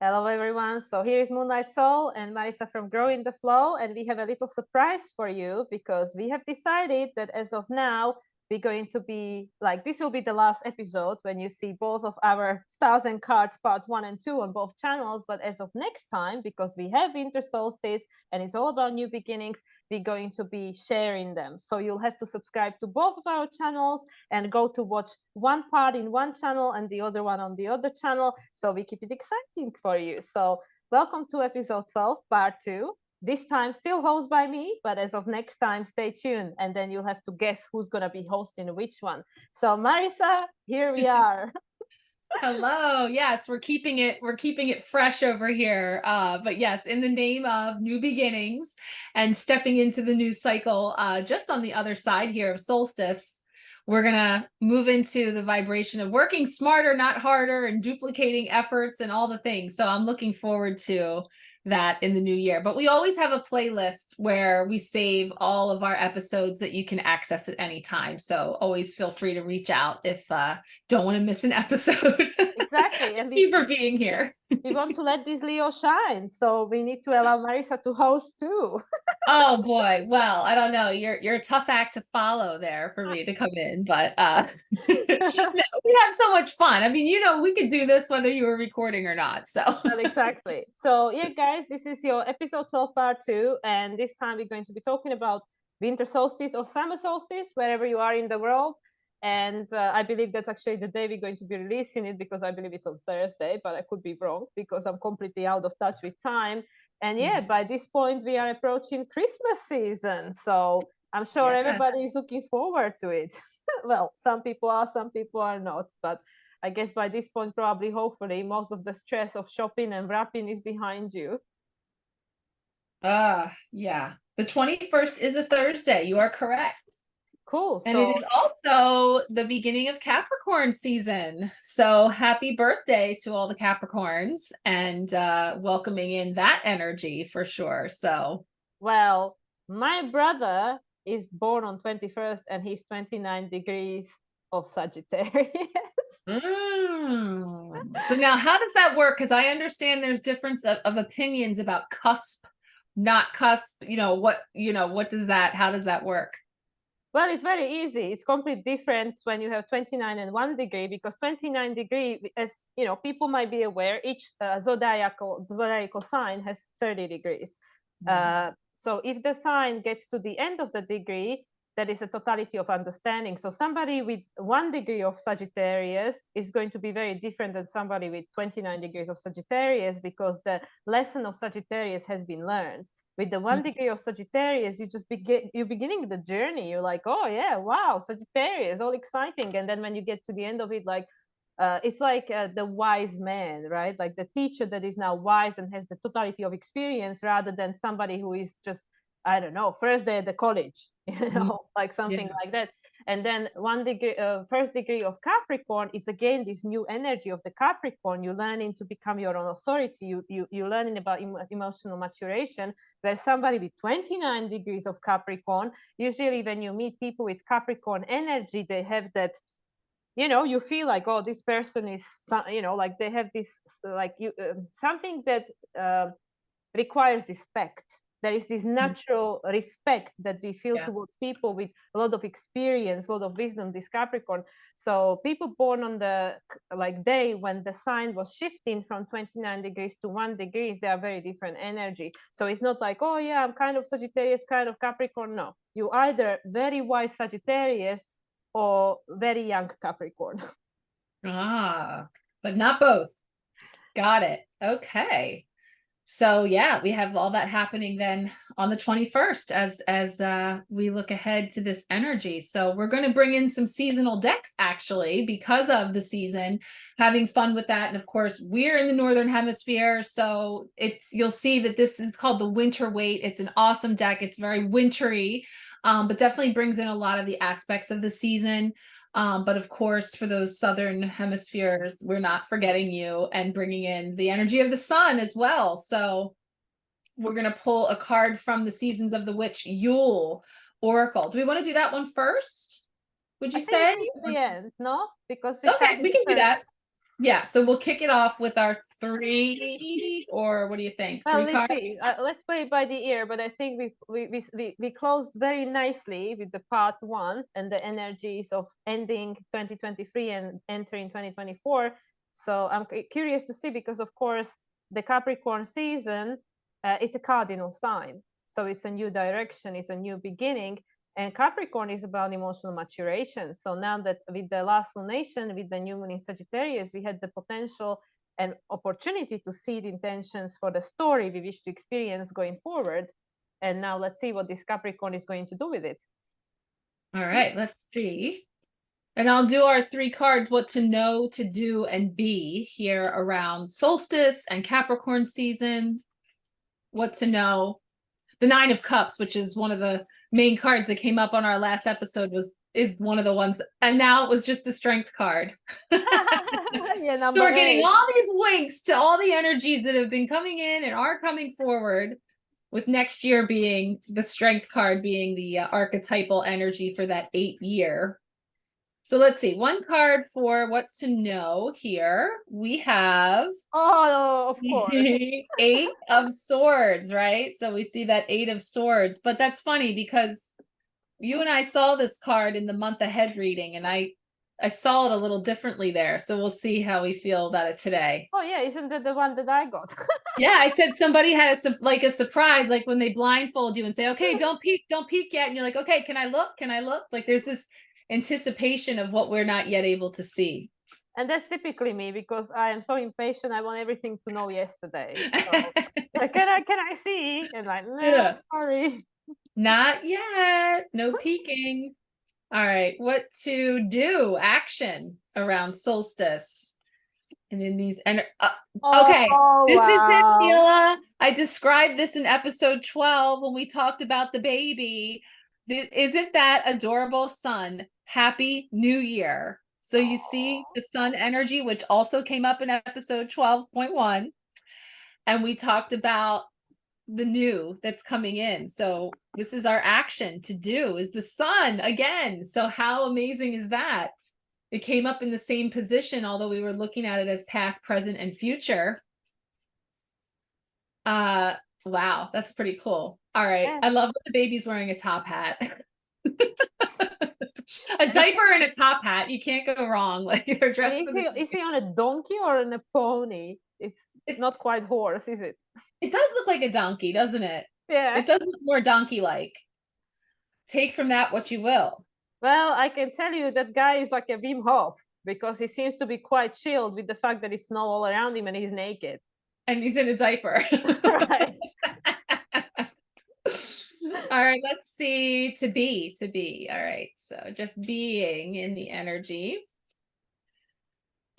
Hello everyone. So here is Moonlight Soul and Marisa from Growing the Flow, and we have a little surprise for you because we have decided that as of now we're going to be like, this will be the last episode when you see both of our stars and cards parts 1 and 2 on both channels. But as of next time, because we have winter solstice and it's all about new beginnings, we're going to be sharing them. So you'll have to subscribe to both of our channels and go to watch one part in one channel and the other one on the other channel, so we keep it exciting for you. So welcome to episode 12 part 2. This time still hosted by me, but as of next time, stay tuned and then you'll have to guess who's going to be hosting which one. So Marisa, here we are. Hello. Yes, we're keeping it fresh over here. But yes, in the name of new beginnings and stepping into the new cycle, just on the other side here of solstice, we're gonna move into the vibration of working smarter, not harder, and duplicating efforts and all the things. So I'm looking forward to that in the new year. But we always have a playlist where we save all of our episodes that you can access at any time. So always feel free to reach out if don't want to miss an episode. Exactly. And Thank you for being here. We want to let this Leo shine, so we need to allow Marisa to host too. Oh boy. Well, I don't know. You're a tough act to follow there for me to come in, but no, we have so much fun. I mean, we could do this whether you were recording or not. So Well, exactly. So yeah, guys, this is your episode 12 part 2, and this time we're going to be talking about winter solstice or summer solstice, wherever you are in the world. And I believe that's actually the day we're going to be releasing it, because I believe it's on Thursday, but I could be wrong because I'm completely out of touch with time. And yeah, by this point we are approaching Christmas season, so I'm sure everybody is looking forward to it. Well, some people are not, but I guess by this point, probably, hopefully, most of the stress of shopping and wrapping is behind you. yeah. The 21st is a Thursday. You are correct. Cool. And it is also the beginning of Capricorn season. So happy birthday to all the Capricorns, and welcoming in that energy for sure. So, well, my brother is born on 21st and he's 29 degrees of Sagittarius. So now how does that work? Because I understand there's difference of opinions about cusp, not cusp. What does how does that work? Well, it's very easy. It's completely different when you have 29 and 1 degree, because 29 degree, as you know, people might be aware, each zodiacal sign has 30 degrees. So if the sign gets to the end of the degree, that is a totality of understanding. So somebody with 1 degree of Sagittarius is going to be very different than somebody with 29 degrees of Sagittarius, because the lesson of Sagittarius has been learned. With the 1 degree of Sagittarius, you just you're beginning the journey. You're like, oh yeah, wow, Sagittarius, all exciting. And then when you get to the end of it, like, it's like the wise man, right? Like the teacher that is now wise and has the totality of experience, rather than somebody who is just, I don't know, first day at the college, like something like that. And then 1 degree, first degree of Capricorn, it's again this new energy of the Capricorn. You're learning to become your own authority. You're learning about emotional maturation, where somebody with 29 degrees of Capricorn, usually when you meet people with Capricorn energy, they have that, you feel like, oh, this person is, like they have this, like something that requires respect. There is this natural respect that we feel towards people with a lot of experience, a lot of wisdom, this Capricorn. So people born on the day when the sign was shifting from 29 degrees to 1 degree, they are very different energy. So it's not like, oh yeah, I'm kind of Sagittarius, kind of Capricorn. No, you either very wise Sagittarius or very young Capricorn. But not both. Got it. Okay. So yeah, we have all that happening then on the 21st as we look ahead to this energy. So we're going to bring in some seasonal decks, actually, because of the season, having fun with that. And of course, we're in the Northern Hemisphere, so you'll see that this is called the Winter Waite. It's an awesome deck. It's very wintry, but definitely brings in a lot of the aspects of the season. But of course, for those Southern hemispheres, we're not forgetting you and bringing in the energy of the sun as well. So we're going to pull a card from the Seasons of the Witch Yule Oracle. Do we want to do that one first? Would you say? The end, no? Because we can do that. Yeah, so we'll kick it off with our 3, or what do you think? Well, 3 let's cards? see. Let's play it by the ear, but I think we closed very nicely with the part 1 and the energies of ending 2023 and entering 2024. So I'm curious to see, because of course the Capricorn season, it's a cardinal sign. So it's a new direction, it's a new beginning. And Capricorn is about emotional maturation. So now that with the last lunation, with the new moon in Sagittarius, we had the potential and opportunity to seed intentions for the story we wish to experience going forward. And now let's see what this Capricorn is going to do with it. All right, let's see. And I'll do our 3 cards, what to know, to do, and be here around solstice and Capricorn season. What to know. The 9 of Cups, which is one of the main cards that came up on our last episode, is one of the ones that, and now it was just the Strength card. Yeah, so we're getting all these winks to all the energies that have been coming in and are coming forward, with next year being the Strength card, being the archetypal energy for that 8th year. So let's see, 1 card for what to know here. We have, oh, of course, 8 of Swords, right? So we see that 8 of Swords, but that's funny because you and I saw this card in the month ahead reading, and I saw it a little differently there. So we'll see how we feel about it today. Oh yeah, isn't that the one that I got? Yeah, I said somebody had a surprise, like when they blindfold you and say, okay, don't peek yet. And you're like, okay, can I look? Can I look? Like there's this anticipation of what we're not yet able to see. And that's typically me, because I am so impatient. I want everything to know yesterday. So, can I see? And like, no, yeah. Sorry. Not yet. No peeking. All right. What to do? Action around solstice. And in these okay. This is it, Mila. I described this in episode 12 when we talked about the baby. Isn't that adorable sun? Happy New Year. So you see the sun energy, which also came up in episode 12.1. And we talked about the new that's coming in. So this is our action to do, is the sun again. So how amazing is that? It came up in the same position, although we were looking at it as past, present, and future. Wow, that's pretty cool. All right. Yeah. I love that the baby's wearing a top hat. A diaper and a top hat. You can't go wrong. Like they're dressed. Is he on a donkey or on a pony? It's not quite horse, is it? It does look like a donkey, doesn't it? Yeah. It does look more donkey-like. Take from that what you will. Well, I can tell you that guy is like a Wim Hof, because he seems to be quite chilled with the fact that it's snow all around him and he's naked. And he's in a diaper. Right. All right, let's see. To be. All right, so just being in the energy.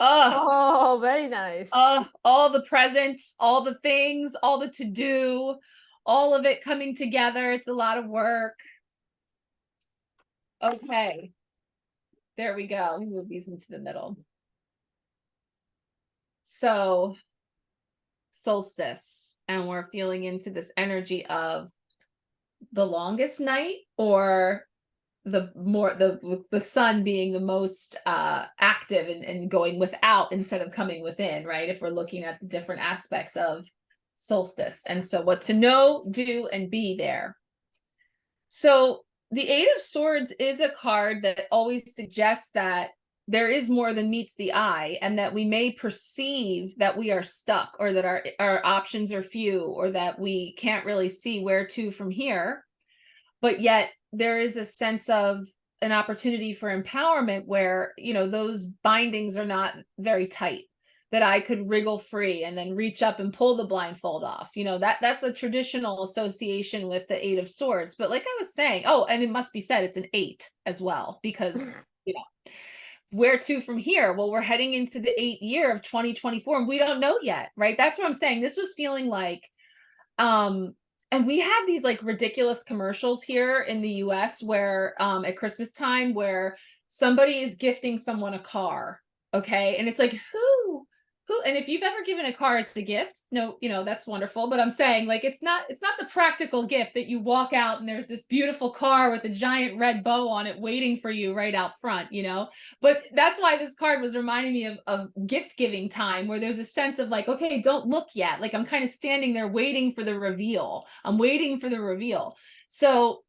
Oh, very nice. All the presents, all the things, all the to-do, all of it coming together. It's a lot of work. Okay. There we go. Let me move these into the middle. So, solstice, and we're feeling into this energy of the longest night, or the sun being the most active and going without instead of coming within, right? If we're looking at the different aspects of solstice. And so what to know, do, and be there. So the 8 of Swords is a card that always suggests that there is more than meets the eye, and that we may perceive that we are stuck, or that our options are few, or that we can't really see where to from here. But yet there is a sense of an opportunity for empowerment where, you know, those bindings are not very tight, that I could wriggle free and then reach up and pull the blindfold off. You know, that's a traditional association with the 8 of Swords. But like I was saying, and it must be said, it's an 8 as well, because, you know, where to from here? Well, we're heading into the 8th year of 2024 and we don't know yet, right? That's what I'm saying. This was feeling like, and we have these like ridiculous commercials here in the US where at Christmas time, where somebody is gifting someone a car. Okay. And it's like, who and if you've ever given a car as a gift, no, you know, that's wonderful. But I'm saying, like, it's not the practical gift that you walk out and there's this beautiful car with a giant red bow on it waiting for you right out front, you know. But that's why this card was reminding me of gift giving time, where there's a sense of like, okay, don't look yet. Like, I'm kind of standing there waiting for the reveal. I'm waiting for the reveal. So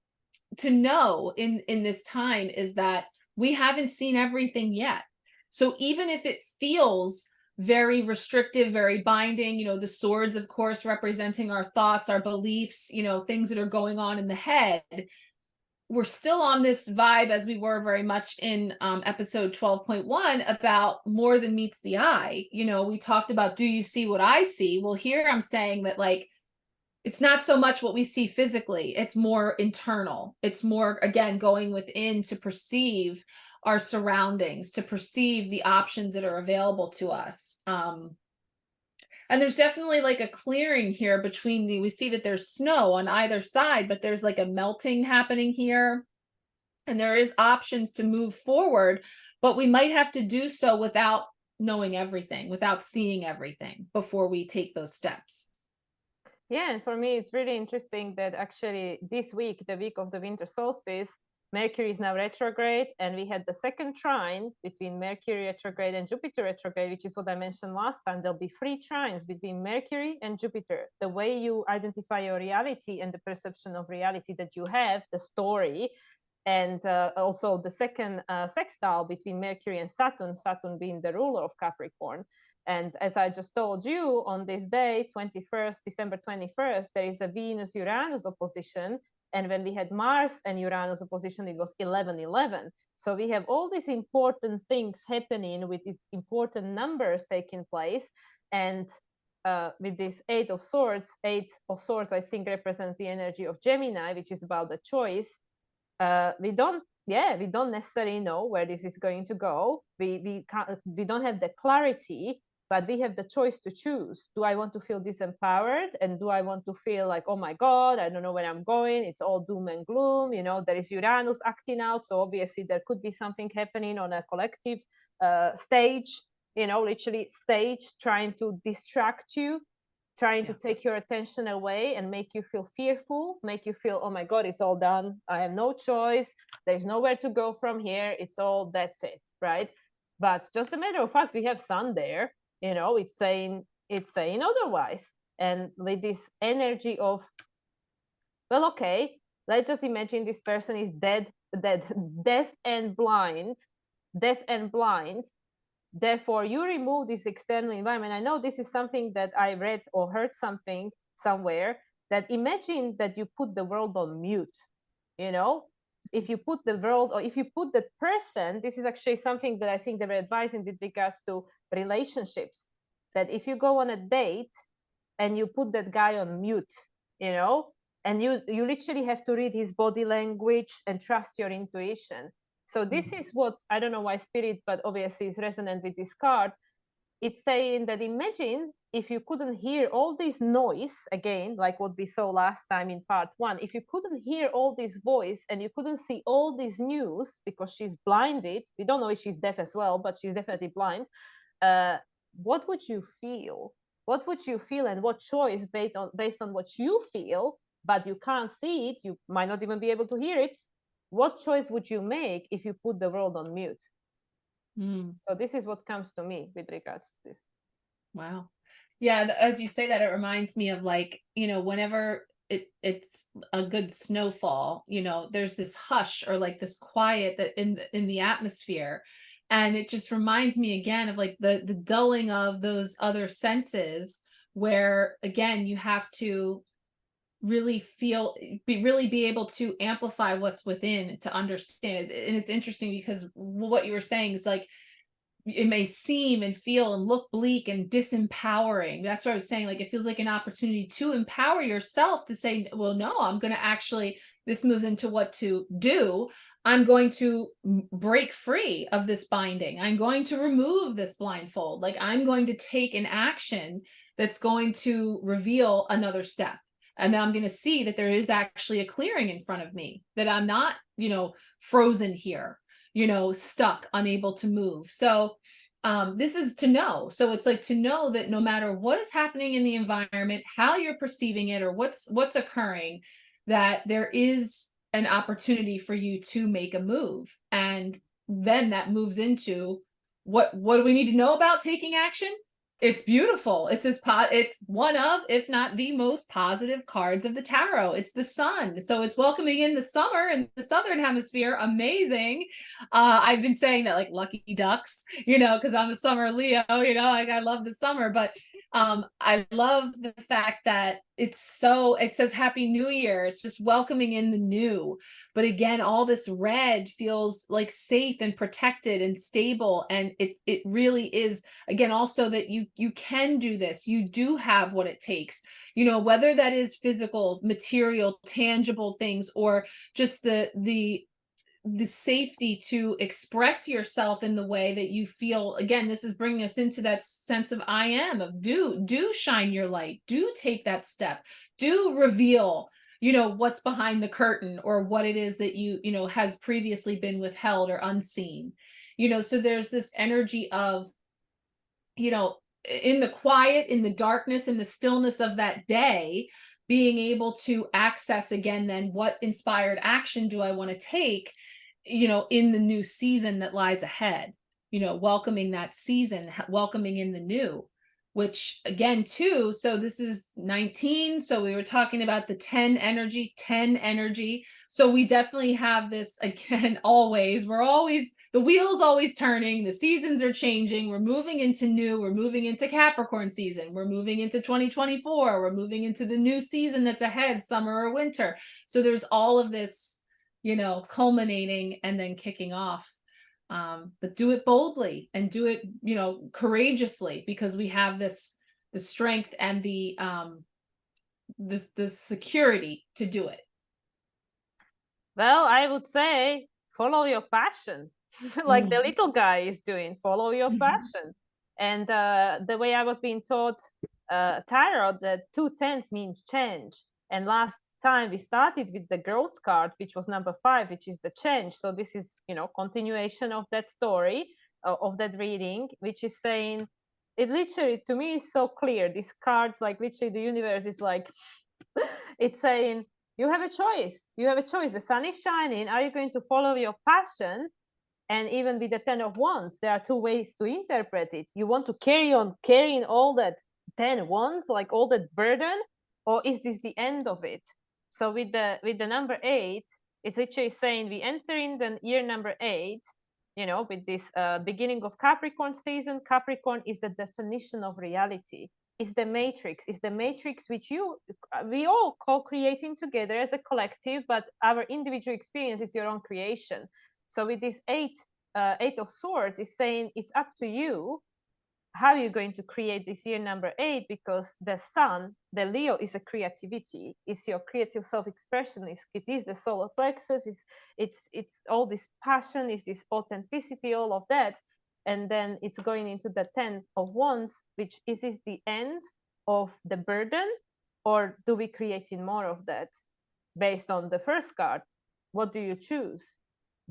to know in this time is that we haven't seen everything yet. So even if it feels very restrictive, very binding, you know, the swords, of course, representing our thoughts, our beliefs, you know, things that are going on in the head, we're still on this vibe as we were very much in episode 12.1 about more than meets the eye. You know, we talked about, do you see what I see? Well, here I'm saying that, like, it's not so much what we see physically, it's more internal. It's more, again, going within to perceive our surroundings, to perceive the options that are available to us. And there's definitely like a clearing here between we see that there's snow on either side, but there's like a melting happening here. And there is options to move forward, but we might have to do so without knowing everything, without seeing everything before we take those steps. Yeah, and for me, it's really interesting that actually this week, the week of the winter solstice, Mercury is now retrograde, and we had the second trine between Mercury retrograde and Jupiter retrograde, which is what I mentioned last time. There'll be 3 trines between Mercury and Jupiter. The way you identify your reality and the perception of reality that you have, the story, and also the second sextile between Mercury and Saturn, Saturn being the ruler of Capricorn. And as I just told you, on this day, December 21st, there is a Venus-Uranus opposition. And when we had Mars and Uranus opposition, it was 11-11. So we have all these important things happening with these important numbers taking place. And with this 8 of Swords, I think represents the energy of Gemini, which is about the choice. We don't necessarily know where this is going to go. We don't have the clarity, but we have the choice to choose. Do I want to feel disempowered? And do I want to feel like, oh my God, I don't know where I'm going. It's all doom and gloom. You know, there is Uranus acting out. So obviously there could be something happening on a collective stage, you know, literally stage, trying to distract you, trying to take your attention away and make you feel fearful, make you feel, oh my God, it's all done. I have no choice. There's nowhere to go from here. It's all, that's it, right? But just a matter of fact, we have sun there, you know, it's saying otherwise. And with this energy of, well, okay, let's just imagine this person is deaf and blind. Therefore, you remove this external environment. I know this is something that I read or heard something somewhere, that imagine that you put the world on mute, you know, if you put the world, or if you put the person, this is actually something that I think they were advising with regards to relationships, that if you go on a date and you put that guy on mute, you know, and you literally have to read his body language and trust your intuition. So this is what, I don't know why Spirit, but obviously is resonant with this card. It's saying that imagine if you couldn't hear all this noise, again, like what we saw last time in part 1, if you couldn't hear all this voice and you couldn't see all this news because she's blinded, we don't know if she's deaf as well, but she's definitely blind, what would you feel? What would you feel, and what choice based on what you feel, but you can't see it, you might not even be able to hear it, what choice would you make if you put the world on mute? So this is what comes to me with regards to this. Wow. Yeah, as you say that, it reminds me of, like, you know, whenever it's a good snowfall, you know, there's this hush or like this quiet that in the atmosphere. And it just reminds me again of like the dulling of those other senses, where again, you have to really be able to amplify what's within to understand it. And it's interesting because what you were saying is like, it may seem and feel and look bleak and disempowering. That's what I was saying. Like, it feels like an opportunity to empower yourself to say, well, no, I'm going to actually, this moves into what to do. I'm going to break free of this binding. I'm going to remove this blindfold. Like, I'm going to take an action that's going to reveal another step. And then I'm going to see that there is actually a clearing in front of me, that I'm not, you know, frozen here, you know, stuck, unable to move. So this is to know. So it's like to know that no matter what is happening in the environment, how you're perceiving it, or what's occurring, that there is an opportunity for you to make a move. And then that moves into what do we need to know about taking action? It's beautiful. It's one of, if not the most positive cards of the tarot. It's the sun. So it's welcoming in the summer in the southern hemisphere. Amazing. I've been saying that like lucky ducks, because I'm a summer Leo, like I love the summer, but I love the fact that it says Happy New Year. It's just welcoming in the new. But again, all this red feels like safe and protected and stable. And it really is, again, also that you can do this. You do have what it takes, whether that is physical, material, tangible things, or just the safety to express yourself in the way that you feel. Again, this is bringing us into that sense of I am, of do shine your light, do take that step, do reveal, what's behind the curtain, or what it is that has previously been withheld or unseen. So there's this energy of, in the quiet, in the darkness, in the stillness of that day, being able to access again, then what inspired action do I want to take, in the new season that lies ahead, welcoming that season, welcoming in the new, which again, too, so this is 19. So we were talking about the 10 energy. So we definitely have this again, the wheel's always turning, the seasons are changing, we're moving into new, we're moving into Capricorn season, we're moving into 2024, we're moving into the new season that's ahead, summer or winter. So there's all of this, culminating and then kicking off. But do it boldly and do it, courageously, because we have the strength and the security to do it. Well, I would say follow your passion, like the little guy is doing. Follow your passion. And the way I was being taught tarot, the 2 10s means change. And last time we started with the growth card, which was number 5, which is the change. So this is, continuation of that story, of that reading, which is saying, it literally, to me, is so clear. These cards, like literally the universe is like, it's saying, you have a choice. You have a choice. The sun is shining. Are you going to follow your passion? And even with the 10 of Wands, there are 2 ways to interpret it. You want to carry on carrying all that 10 wands, like all that burden, or is this the end of it? So with the number 8, it's literally saying we enter in the year number 8, with this beginning of Capricorn season. Capricorn is the definition of reality. It's the matrix. It's the matrix which we all co-creating together as a collective, but our individual experience is your own creation. So with this 8 of Swords is saying it's up to you how you're going to create this year number 8, because the sun, the Leo, is a creativity. It's your creative self-expression. It is the solar plexus. It's all this passion, it's this authenticity, all of that. And then it's going into the 10 of Wands, which is this the end of the burden, or do we creating more of that? Based on the first card, what do you choose?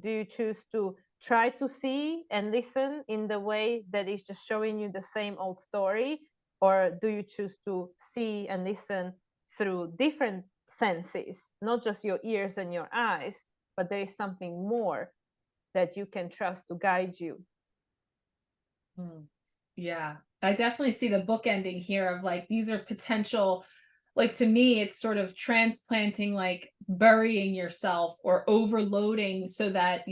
Do you choose to try to see and listen in the way that is just showing you the same old story, or do you choose to see and listen through different senses, not just your ears and your eyes, but there is something more that you can trust to guide you? Yeah, I definitely see the book ending here of like, these are potential, like, to me, it's sort of transplanting, like burying yourself or overloading, so that,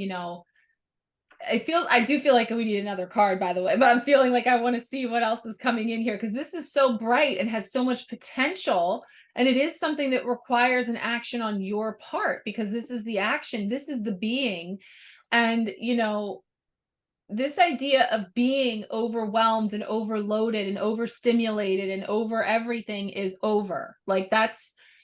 I do feel like we need another card, by the way, but I'm feeling like I want to see what else is coming in here, because this is so bright and has so much potential. And it is something that requires an action on your part, because this is the action, this is the being. And, this idea of being overwhelmed and overloaded and overstimulated and over everything is over. Like,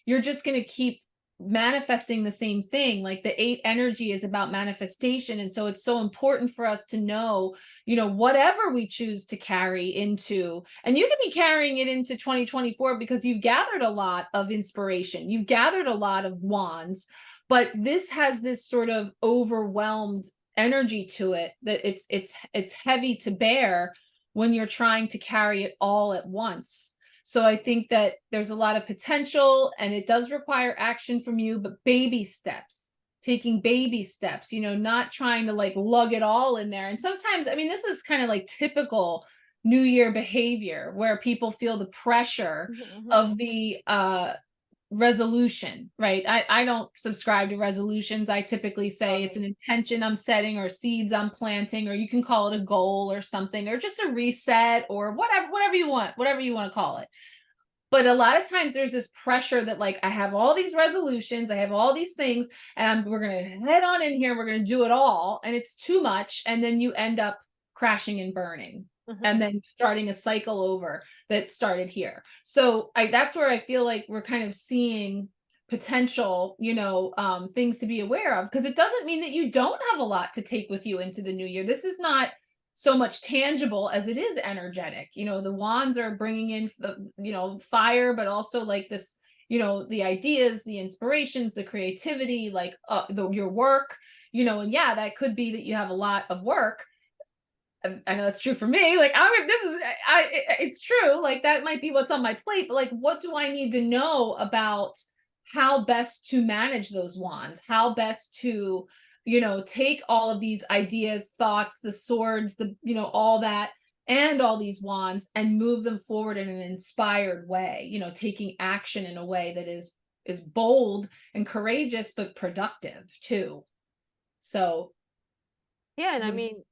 you're just going to keep manifesting the same thing. Like, the 8 energy is about manifestation. And so it's so important for us to know, whatever we choose to carry into, and you can be carrying it into 2024 because you've gathered a lot of inspiration, you've gathered a lot of wands, but this has this sort of overwhelmed energy to it that it's heavy to bear when you're trying to carry it all at once. So I think that there's a lot of potential, and it does require action from you, but baby steps, taking baby steps, you know, not trying to like lug it all in there. And sometimes, I mean, this is kind of like typical New Year behavior where people feel the pressure of the resolution, right? I don't subscribe to resolutions. I typically say it's an intention I'm setting, or seeds I'm planting, or you can call it a goal or something, or just a reset, or whatever you want to call it. But a lot of times there's this pressure that like, I have all these resolutions, I have all these things, and we're going to head on in here, we're going to do it all, and it's too much, and then you end up crashing and burning. And then starting a cycle over that started here. So that's where I feel like we're kind of seeing potential, you know, things to be aware of, because it doesn't mean that you don't have a lot to take with you into the new year. This is not so much tangible as it is energetic. You know, the wands are bringing in, you know, fire, but also like this, you know, the ideas, the inspirations, the creativity, like your work, you know, and yeah, that could be that you have a lot of work. I know that's true for me. Like, it's true. Like, that might be what's on my plate, but like, what do I need to know about how best to manage those wands? How best to, you know, take all of these ideas, thoughts, the swords, the, you know, all that, and all these wands, and move them forward in an inspired way, you know, taking action in a way that is bold and courageous, but productive too. So yeah, and I mean,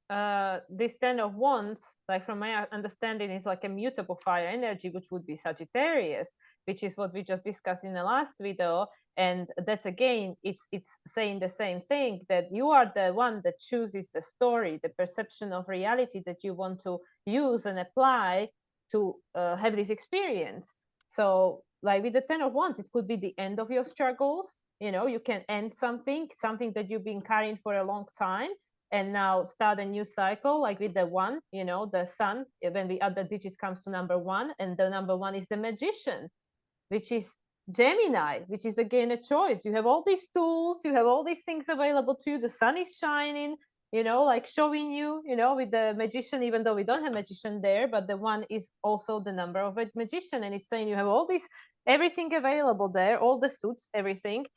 this 10 of Wands, like from my understanding, is like a mutable fire energy, which would be Sagittarius, which is what we just discussed in the last video. And that's again, it's saying the same thing, that you are the one that chooses the story, the perception of reality that you want to use and apply to have this experience. So like with the 10 of Wands, it could be the end of your struggles. You know, you can end something that you've been carrying for a long time, and now start a new cycle, like with the 1, you know, the sun, when the other digit comes to number 1, and the number 1 is the Magician, which is Gemini, which is again a choice. You have all these tools, you have all these things available to you, the sun is shining, you know, like showing you, you know, with the Magician, even though we don't have Magician there, but the 1 is also the number of a Magician, and it's saying you have all this, everything available there, all the suits, everything,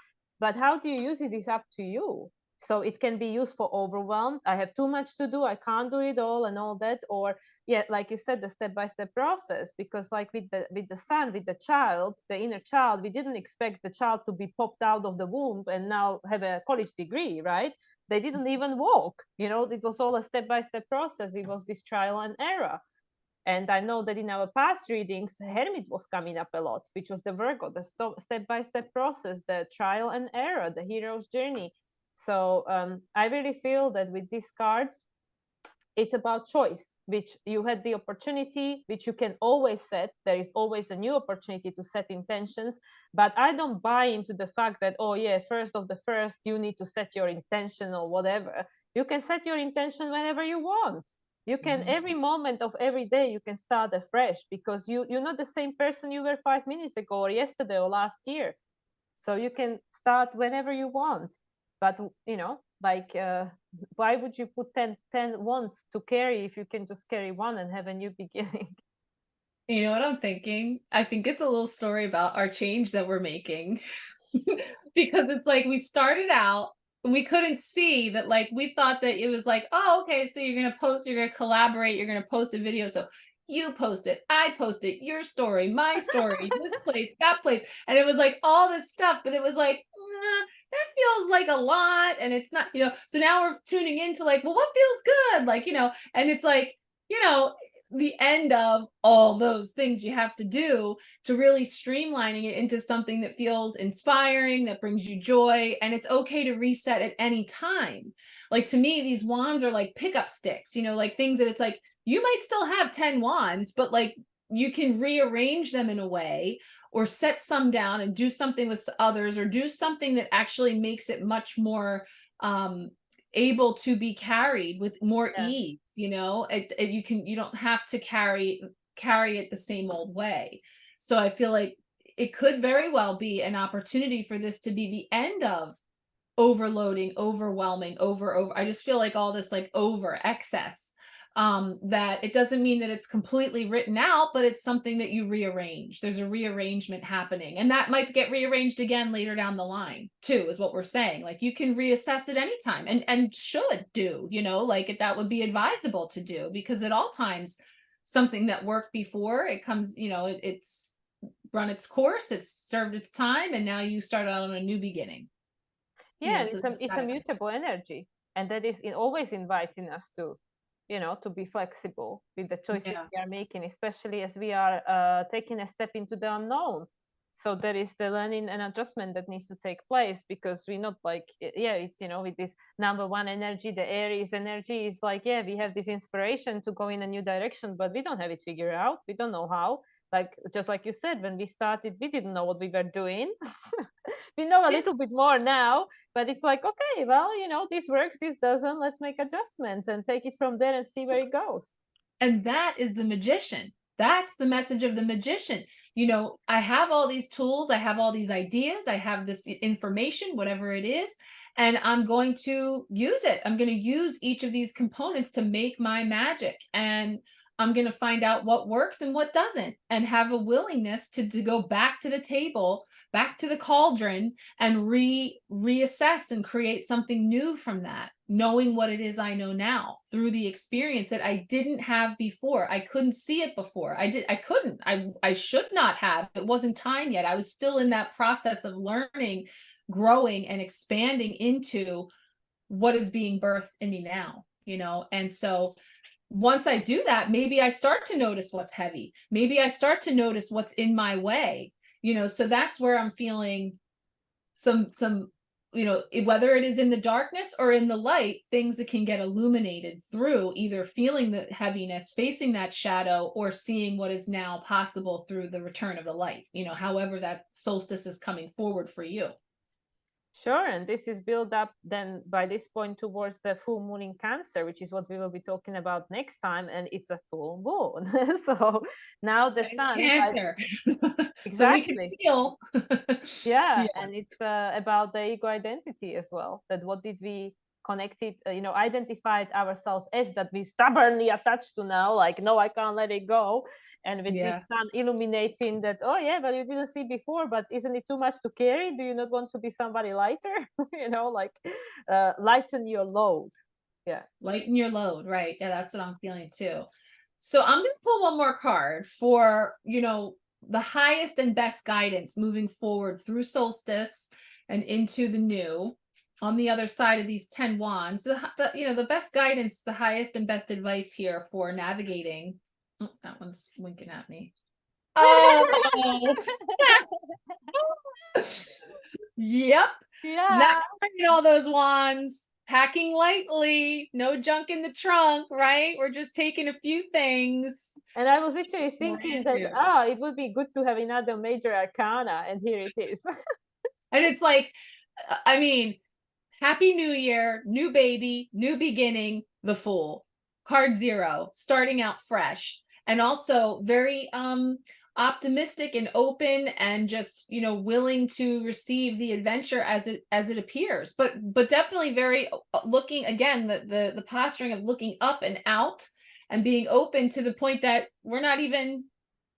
but how do you use it is up to you. So it can be used for overwhelmed. I have too much to do, I can't do it all, and all that. Or yeah, like you said, the step-by-step process, because like with the son, with the child, the inner child, we didn't expect the child to be popped out of the womb and now have a college degree, right? They didn't even walk, you know, it was all a step-by-step process. It was this trial and error. And I know that in our past readings, Hermit was coming up a lot, which was the Virgo, the step-by-step process, the trial and error, the hero's journey. So I really feel that with these cards, it's about choice, which you had the opportunity, which you can always set. There is always a new opportunity to set intentions. But I don't buy into the fact that, oh yeah, 1st of the 1st, you need to set your intention or whatever. You can set your intention whenever you want. You can, every moment of every day, you can start afresh, because you're not the same person you were 5 minutes ago or yesterday or last year. So you can start whenever you want. But, you know, like, why would you put 10 wands to carry if you can just carry 1 and have a new beginning? You know what I'm thinking? I think it's a little story about our change that we're making. Because it's like, we started out, we couldn't see that, like, we thought that it was like, oh, okay, so you're going to post, you're going to collaborate, you're going to post a video. So you post it, I post it, your story, my story, this place, that place. And it was like all this stuff, but it was like, that feels like a lot. And it's not, you know, so now we're tuning into like, well, what feels good? Like, you know, and it's like, you know, the end of all those things you have to do to really streamlining it into something that feels inspiring, that brings you joy. And it's okay to reset at any time. Like, to me, these wands are like pickup sticks, you know, like things that it's like, you might still have 10 wands, but like you can rearrange them in a way, or set some down and do something with others, or do something that actually makes it much more able to be carried with more ease. You know, you don't have to carry it the same old way. So I feel like it could very well be an opportunity for this to be the end of overloading, overwhelming, over. I just feel like all this like over excess, that it doesn't mean that it's completely written out, but it's something that you rearrange. There's a rearrangement happening, and that might get rearranged again later down the line too, is what we're saying. Like you can reassess it anytime, and should do, like that would be advisable to do, because at all times something that worked before it comes, it's run its course, it's served its time, and now you start out on a new beginning. Yeah, So it's a mutable energy, and that is always inviting us to, to be flexible with the choices we are making, especially as we are taking a step into the unknown. So there is the learning and adjustment that needs to take place, because we're not like, it's, with this number one energy, the Aries energy is like, we have this inspiration to go in a new direction, but we don't have it figured out. We don't know how. Like, just like you said, when we started, we didn't know what we were doing. We know a little bit more now, but it's like, okay, well, this works, this doesn't, let's make adjustments and take it from there and see where it goes. And that is the magician. That's the message of the magician. I have all these tools, I have all these ideas, I have this information, whatever it is, and I'm going to use it. I'm going to use each of these components to make my magic, and I'm going to find out what works and what doesn't, and have a willingness to go back to the table, back to the cauldron, and reassess and create something new from that, knowing what it is I know now through the experience that I didn't have before. I couldn't see it before. I should not have. It wasn't time yet. I was still in that process of learning, growing, and expanding into what is being birthed in me now, and so once I do that, maybe I start to notice what's heavy. Maybe I start to notice what's in my way, so that's where I'm feeling some, whether it is in the darkness or in the light, things that can get illuminated through either feeling the heaviness, facing that shadow, or seeing what is now possible through the return of the light, however that solstice is coming forward for you. Sure, and this is built up then by this point towards the full moon in Cancer, which is what we will be talking about next time, and it's a full moon. So now the sun, Cancer. exactly. So we can feel. Yeah, and it's about the ego identity as well. That what did we connect it, identified ourselves as, that we stubbornly attached to now, like, no, I can't let it go. And with this sun illuminating that, oh yeah, but you didn't see before, but isn't it too much to carry? Do you not want to be somebody lighter? Lighten your load. Yeah. Lighten your load, right? Yeah, that's what I'm feeling too. So I'm going to pull one more card for, the highest and best guidance moving forward through solstice and into the new. On the other side of these 10 wands, the best guidance, the highest and best advice here for navigating. Oh, that one's winking at me. Oh, yep. Yeah. Not carrying all those wands, packing lightly, no junk in the trunk, right? We're just taking a few things. And I was literally thinking that, it would be good to have another major arcana, and here it is. And it's like, I mean, Happy New Year, new baby, new beginning, the Fool. Card 0, starting out fresh. And also very optimistic and open, and just, willing to receive the adventure as it appears. But definitely very looking, again, the posturing of looking up and out, and being open to the point that we're not even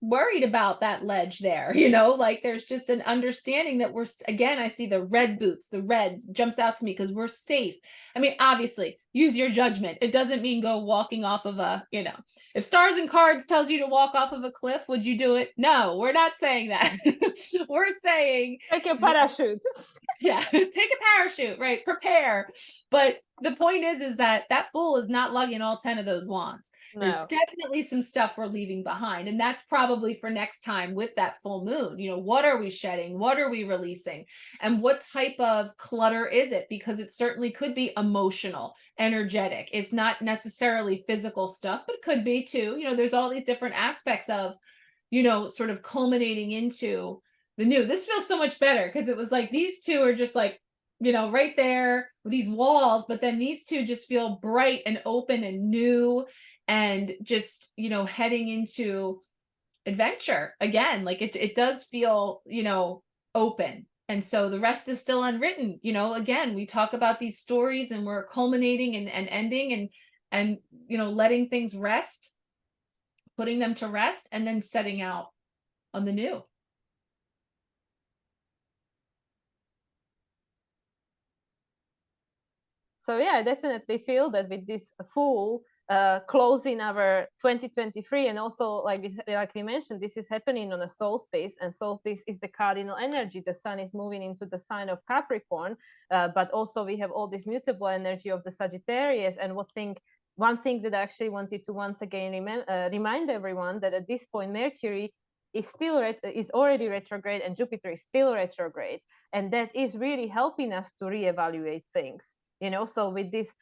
worried about that ledge there, like there's just an understanding that we're, again, I see the red boots, the red jumps out to me because we're safe. I mean, obviously use your judgment. It doesn't mean go walking off of a, if Stars and Cards tells you to walk off of a cliff, would you do it? No, we're not saying that. We're saying take your parachute. Yeah, take a parachute, right? Prepare. But the point is that Fool is not lugging all 10 of those wands. No. There's definitely some stuff we're leaving behind. And that's probably for next time with that full moon. What are we shedding? What are we releasing? And what type of clutter is it? Because it certainly could be emotional, energetic. It's not necessarily physical stuff, but it could be too. There's all these different aspects of, sort of culminating into the new. This feels so much better because it was like these two are just like, right there with these walls, but then these two just feel bright and open and new, and just, heading into adventure again. Like it does feel, open, And so the rest is still unwritten. You know, again, we talk about these stories and we're culminating and ending and, you know, letting things rest, putting them to rest, and then setting out on the new. So yeah, I definitely feel that with this full closing our 2023, and also like this, like we mentioned, this is happening on a solstice, and solstice is the cardinal energy. The sun is moving into the sign of Capricorn, but also we have all this mutable energy of the Sagittarius. And one thing that I actually wanted to once again remind everyone that at this point Mercury is already retrograde and Jupiter is still retrograde, and that is really helping us to reevaluate things. You know, so with this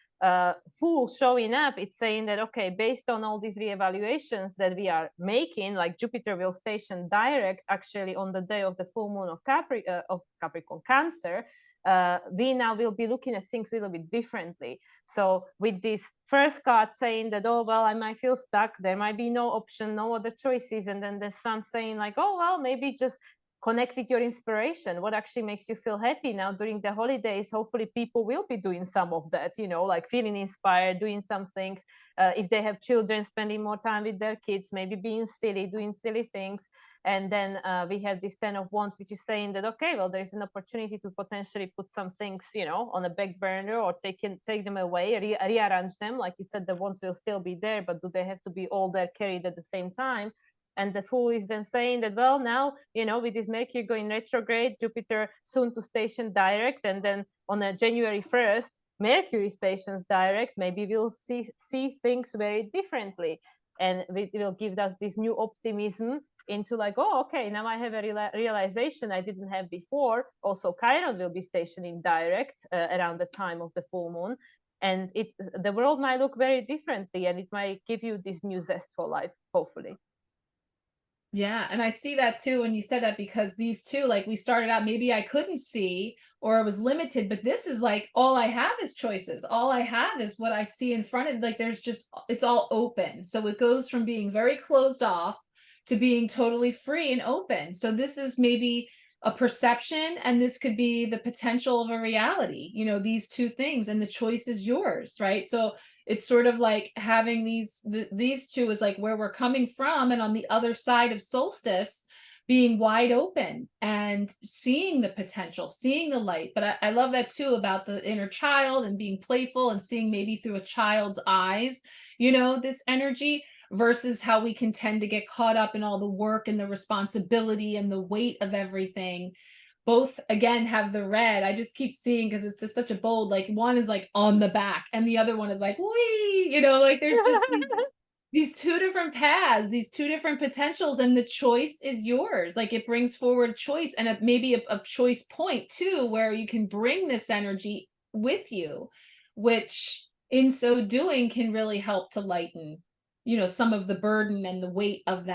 Fool showing up, it's saying that, okay, based on all these reevaluations that we are making, like Jupiter will station direct actually on the day of the full moon of Capricorn Cancer, we now will be looking at things a little bit differently. So with this first card saying that, oh, well, I might feel stuck, there might be no option, no other choices, and then the sun saying like, oh, well, maybe just connect with your inspiration. What actually makes you feel happy now during the holidays? Hopefully people will be doing some of that, you know, like feeling inspired, doing some things. If they have children, spending more time with their kids, maybe being silly, doing silly things. And then we have this 10 of Wands, which is saying that, okay, well, there's an opportunity to potentially put some things, you know, on a back burner, or take them away, rearrange them. Like you said, the Wands will still be there, but do they have to be all there carried at the same time? And the Fool is then saying that, well, now, you know, with this Mercury going retrograde, Jupiter soon to station direct, and then on January 1st, Mercury stations direct, maybe we'll see things very differently. And it will give us this new optimism into like, oh, okay, now I have a realization I didn't have before. Also, Chiron will be stationing direct around the time of the full moon. And the world might look very differently, and it might give you this new zest for life, hopefully. Yeah, and I see that too when you said that, because these two, like, we started out, maybe I couldn't see or it was limited, but this is like, all I have is choices. All I have is what I see in front of, like, there's just, it's all open. So it goes from being very closed off to being totally free and open. So this is maybe a perception, and this could be the potential of a reality, you know, these two things, and the choice is yours, right? So it's sort of like having these two is like where we're coming from, and on the other side of solstice, being wide open and seeing the potential, seeing the light. But I love that too, about the inner child and being playful and seeing maybe through a child's eyes, you know, this energy, versus how we can tend to get caught up in all the work and the responsibility and the weight of everything. Both again have the red. I just keep seeing, because it's just such a bold, like, one is like on the back and the other one is like, wee, you know, like there's just these two different paths, these two different potentials, and the choice is yours. Like, it brings forward choice, and maybe a choice point too, where you can bring this energy with you, which in so doing can really help to lighten, you know, some of the burden and the weight of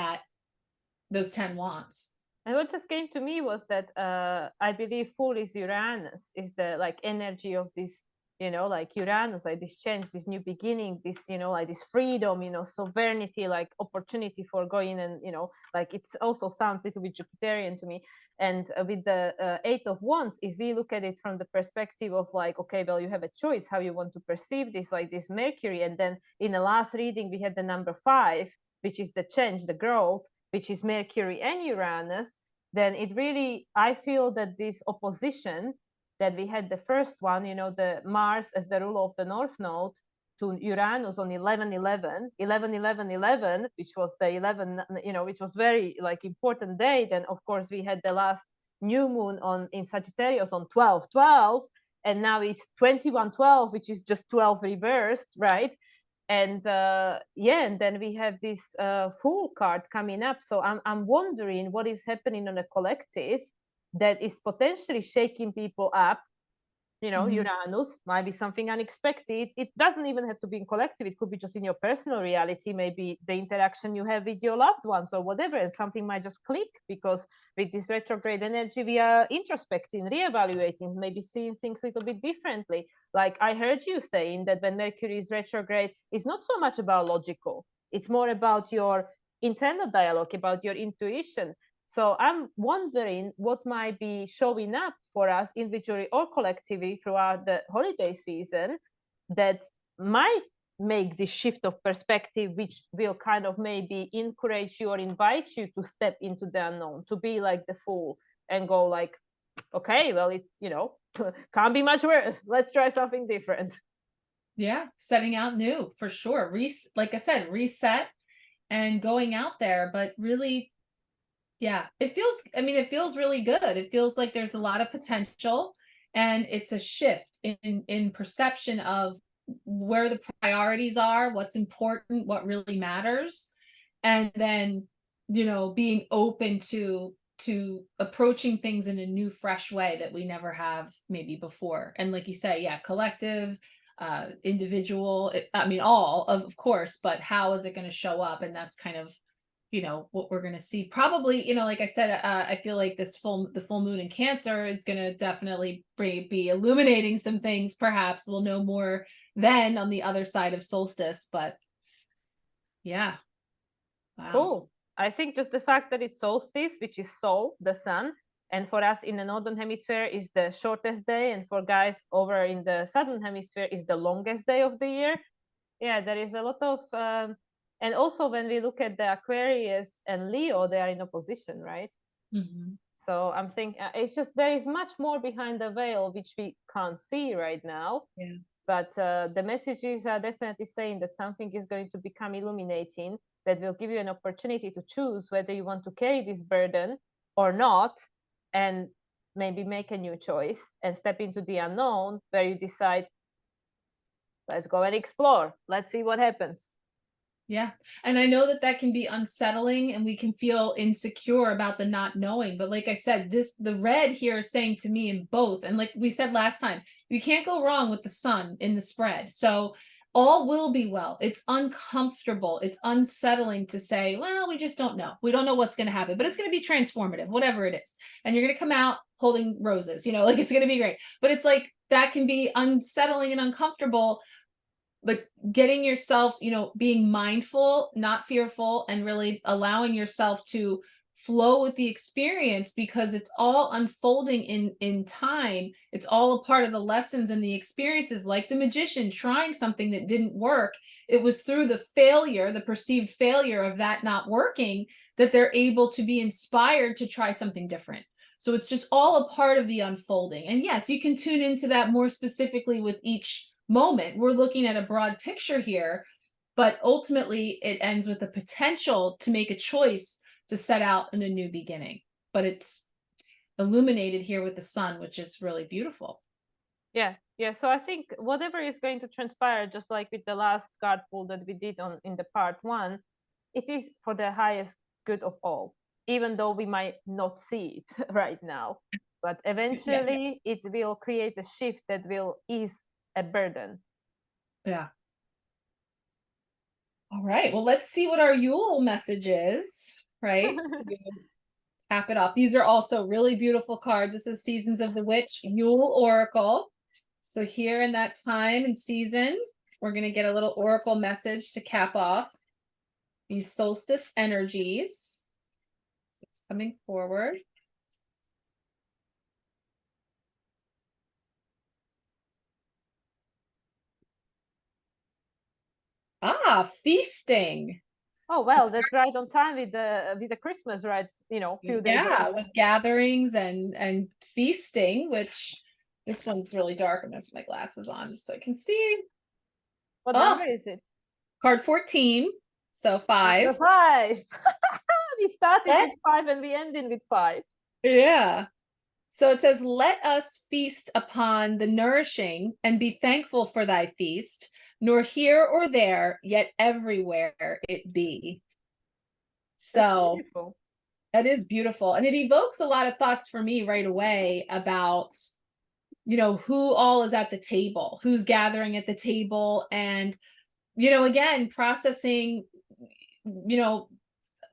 those 10 wands. And what just came to me was that I believe Fool is Uranus, is the like energy of this, you know, like Uranus, like this change, this new beginning, this, you know, like this freedom, you know, sovereignty, like opportunity for going, and, you know, like it also sounds a little bit Jupiterian to me. And with the 8 of Wands, if we look at it from the perspective of like, okay, well, you have a choice how you want to perceive this, like this Mercury. And then in the last reading, we had the number 5, which is the change, the growth, which is Mercury and Uranus. Then it really, I feel that this opposition that we had, the first one, you know, the Mars as the ruler of the North Node to Uranus on 11/11/11/11, which was the 11, you know, which was very like important day. Then of course we had the last new moon in Sagittarius on 12/12, and now it's 21/12, which is just 12 reversed, right? And yeah, and then we have this Fool card coming up. So I'm wondering what is happening on a collective that is potentially shaking people up. You know, Uranus might be something unexpected. It doesn't even have to be in collective. It could be just in your personal reality, maybe the interaction you have with your loved ones or whatever, and something might just click, because with this retrograde energy, we are introspecting, reevaluating, maybe seeing things a little bit differently. Like I heard you saying that when Mercury is retrograde, it's not so much about logical. It's more about your internal dialogue, about your intuition. So I'm wondering what might be showing up for us individually or collectively throughout the holiday season that might make this shift of perspective, which will kind of maybe encourage you or invite you to step into the unknown, to be like the fool and go like, okay, well, it, you know, can't be much worse. Let's try something different. Yeah, setting out new for sure. Like I said, reset and going out there, but really, yeah, it feels, I mean, it feels really good. It feels like there's a lot of potential, and it's a shift in perception of where the priorities are, what's important, what really matters. And then, you know, being open to approaching things in a new, fresh way that we never have maybe before. And like you say, yeah, collective, individual, I mean, all of course, but how is it going to show up? And that's kind of, you know, what we're going to see probably, you know, like I said, I feel like the full moon in Cancer is going to definitely be illuminating some things. Perhaps we'll know more then on the other side of solstice, but yeah. Wow. Cool. I think just the fact that it's solstice, which is Sol, the sun, and for us in the northern hemisphere is the shortest day, and for guys over in the southern hemisphere is the longest day of the year. Yeah, there is a lot of and also when we look at the Aquarius and Leo, they are in opposition, right? Mm-hmm. So I'm thinking it's just there is much more behind the veil which we can't see right now. Yeah. But the messages are definitely saying that something is going to become illuminating that will give you an opportunity to choose whether you want to carry this burden or not, and maybe make a new choice and step into the unknown where you decide, let's go and explore. Let's see what happens. Yeah. And I know that that can be unsettling and we can feel insecure about the not knowing. But like I said, the red here is saying to me in both. And like we said last time, you can't go wrong with the sun in the spread. So all will be well. It's uncomfortable. It's unsettling to say, well, we just don't know. We don't know what's going to happen, but it's going to be transformative, whatever it is. And you're going to come out holding roses, you know, like it's going to be great. But it's like that can be unsettling and uncomfortable. But getting yourself, you know, being mindful, not fearful, and really allowing yourself to flow with the experience, because it's all unfolding in time. It's all a part of the lessons and the experiences. Like the magician trying something that didn't work, it was through the failure, the perceived failure of that not working, that they're able to be inspired to try something different. So it's just all a part of the unfolding. And yes, you can tune into that more specifically with each moment. We're looking at a broad picture here, but ultimately it ends with the potential to make a choice to set out in a new beginning. But it's illuminated here with the sun, which is really beautiful. Yeah. So I think whatever is going to transpire, just like with the last card pull that we did in the part 1, it is for the highest good of all, even though we might not see it right now. But eventually it will create a shift that will ease a burden. Yeah. All right. Well, let's see what our Yule message is, right? Cap it off. These are also really beautiful cards. This is Seasons of the Witch Yule Oracle. So here in that time and season, we're going to get a little oracle message to cap off these solstice energies. It's coming forward. Feasting. Oh well, that's right on time with the Christmas, right? You know, few days earlier. With gatherings and feasting, which this one's really dark. I'm gonna put my glasses on just so I can see. What number is it? Card 14. So 5. 5. We started with 5 and we ended with 5. Yeah. So it says, let us feast upon the nourishing and be thankful for thy feast, nor here or there, yet everywhere it be. So that is beautiful. And it evokes a lot of thoughts for me right away about, you know, who all is at the table, who's gathering at the table. And, you know, again, processing, you know,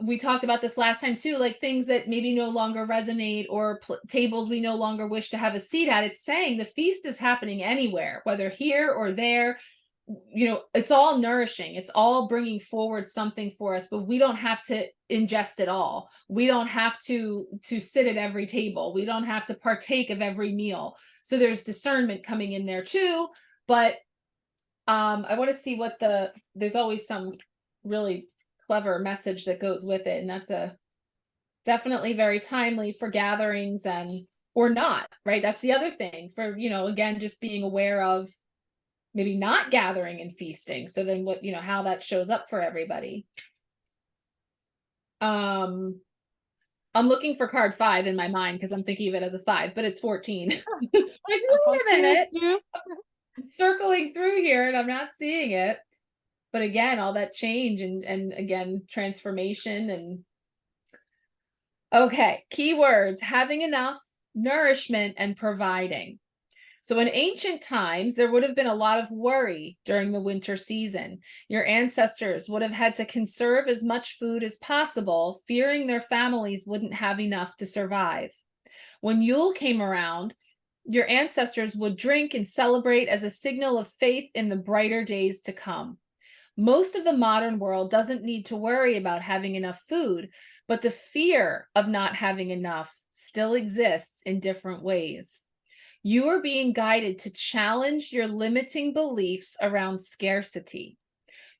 we talked about this last time too, like things that maybe no longer resonate, or tables we no longer wish to have a seat at. It's saying the feast is happening anywhere, whether here or there. you know, it's all nourishing. It's all bringing forward something for us, but we don't have to ingest it all. We don't have to sit at every table. We don't have to partake of every meal. So there's discernment coming in there too. But I want to see what there's always some really clever message that goes with it. And that's definitely very timely for gatherings or not, right? That's the other thing for, you know, again, just being aware of maybe not gathering and feasting. So then what, you know, how that shows up for everybody. I'm looking for card 5 in my mind because I'm thinking of it as a 5, but it's 14. Like, wait a minute. I'm circling through here and I'm not seeing it. But again, all that change and again, transformation and okay, keywords: having enough, nourishment, and providing. So in ancient times, there would have been a lot of worry during the winter season. Your ancestors would have had to conserve as much food as possible, fearing their families wouldn't have enough to survive. When Yule came around, your ancestors would drink and celebrate as a signal of faith in the brighter days to come. Most of the modern world doesn't need to worry about having enough food, but the fear of not having enough still exists in different ways. You are being guided to challenge your limiting beliefs around scarcity.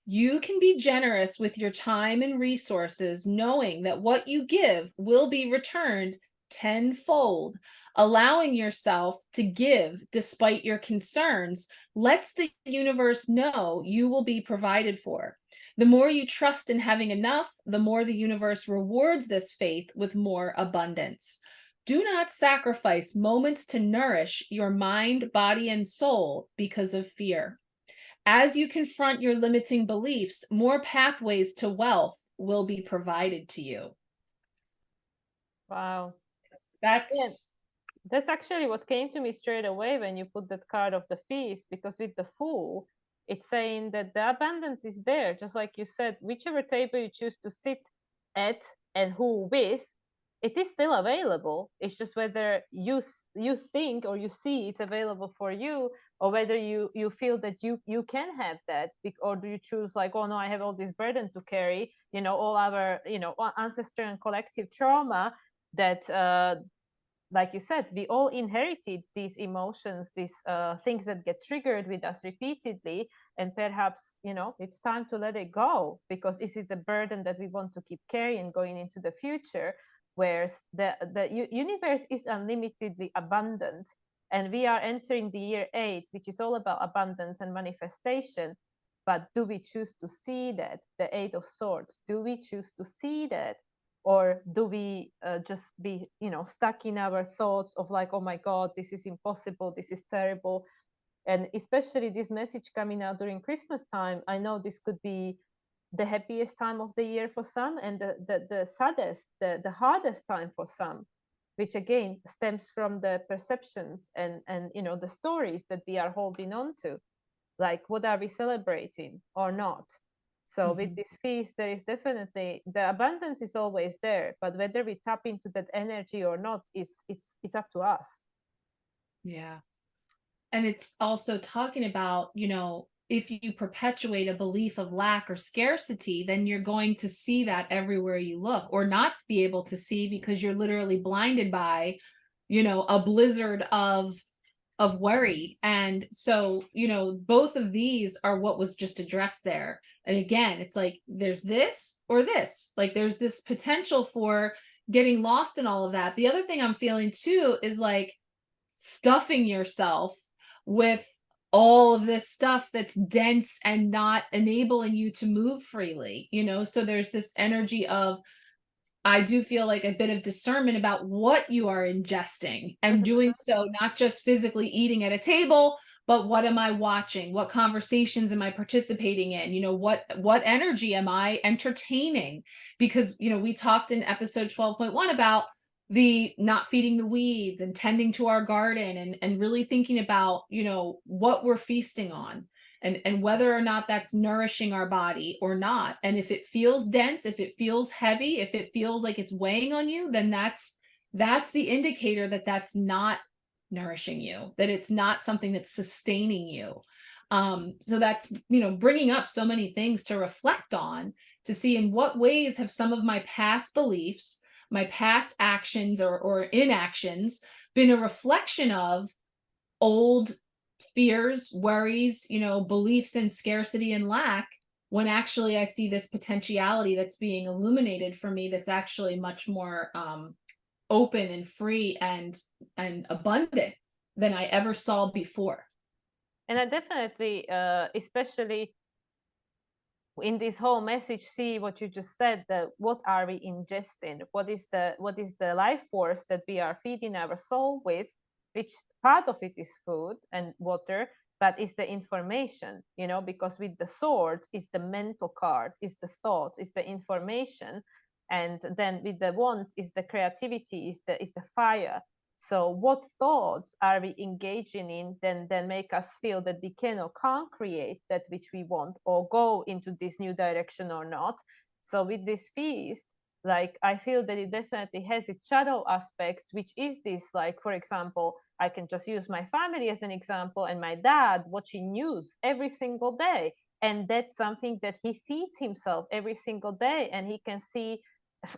You can be generous with your time and resources, knowing that what you give will be returned tenfold. Allowing yourself to give despite your concerns lets the universe know you will be provided for. The more you trust in having enough, the more the universe rewards this faith with more abundance. Do not sacrifice moments to nourish your mind, body, and soul because of fear. As you confront your limiting beliefs, more pathways to wealth will be provided to you. Wow. That's actually what came to me straight away when you put that card of the feast, because with the Fool, it's saying that the abundance is there, just like you said, whichever table you choose to sit at and who with, it is still available. It's just whether you think or you see it's available for you, or whether you feel that you can have that, or do you choose like, oh no, I have all this burden to carry, you know, all our, you know, ancestral and collective trauma that like you said, we all inherited these emotions, these things that get triggered with us repeatedly, and perhaps, you know, it's time to let it go, because is it the burden that we want to keep carrying going into the future, whereas the universe is unlimitedly abundant, and we are entering the year 8, which is all about abundance and manifestation. But do we choose to see that, the 8 of Swords? Do we choose to see that? Or do we just be, you know, stuck in our thoughts of like, oh my God, this is impossible, this is terrible. And especially this message coming out during Christmas time, I know this could be the happiest time of the year for some, and the saddest, the hardest time for some, which again stems from the perceptions and you know, the stories that we are holding on to. Like, what are we celebrating or not? So with this feast, there is definitely, the abundance is always there, but whether we tap into that energy or not, it's up to us. Yeah. And it's also talking about, you know, if you perpetuate a belief of lack or scarcity, then you're going to see that everywhere you look, or not be able to see because you're literally blinded by, you know, a blizzard of worry. And so, you know, both of these are what was just addressed there. And again, it's like there's this or this, like there's this potential for getting lost in all of that. The other thing I'm feeling too is like stuffing yourself with all of this stuff that's dense and not enabling you to move freely, you know. So there's this energy of, I do feel like a bit of discernment about what you are ingesting, and doing so not just physically eating at a table, but what am I watching? What conversations am I participating in? You know, what energy am I entertaining? Because, you know, we talked in episode 12.1 about the not feeding the weeds and tending to our garden, and really thinking about, you know, what we're feasting on. And whether or not that's nourishing our body or not. And if it feels dense, if it feels heavy, if it feels like it's weighing on you, then that's the indicator that that's not nourishing you, that it's not something that's sustaining you. So that's, you know, bringing up so many things to reflect on, to see in what ways have some of my past beliefs, my past actions or inactions been a reflection of old fears, worries, you know, beliefs in scarcity and lack, when actually I see this potentiality that's being illuminated for me, that's actually much more open and free and abundant than I ever saw before. And I definitely, especially in this whole message, see what you just said, that what are we ingesting? What is the life force that we are feeding our soul with, which part of it is food and water, but it's the information, you know, because with the swords is the mental card, is the thoughts, is the information, and then with the wands is the creativity, is the fire. So what thoughts are we engaging in then make us feel that we can or can't create that which we want or go into this new direction or not? So with this feast, like, I feel that it definitely has its shadow aspects, which is this, like, for example, I can just use my family as an example, and my dad watching news every single day. And that's something that he feeds himself every single day, and he can see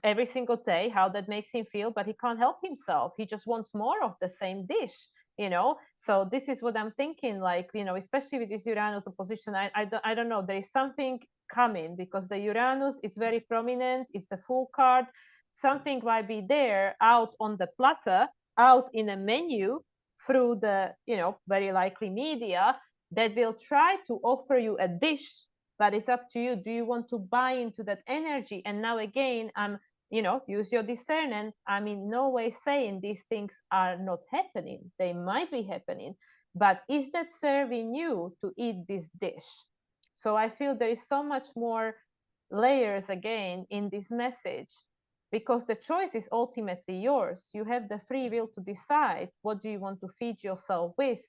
every single day how that makes him feel, but he can't help himself. He just wants more of the same dish, you know. So this is what I'm thinking, like, you know, especially with this Uranus opposition, I don't know, there is something coming, because the Uranus is very prominent, it's the full card. Something might be there out on the platter, out in a menu, through the, you know, very likely media, that will try to offer you a dish, but it's up to you. Do you want to buy into that energy? And now again, you know, use your discernment. I'm in no way saying these things are not happening. They might be happening, but is that serving you to eat this dish? So I feel there is so much more layers again in this message, because the choice is ultimately yours. You have the free will to decide what do you want to feed yourself with.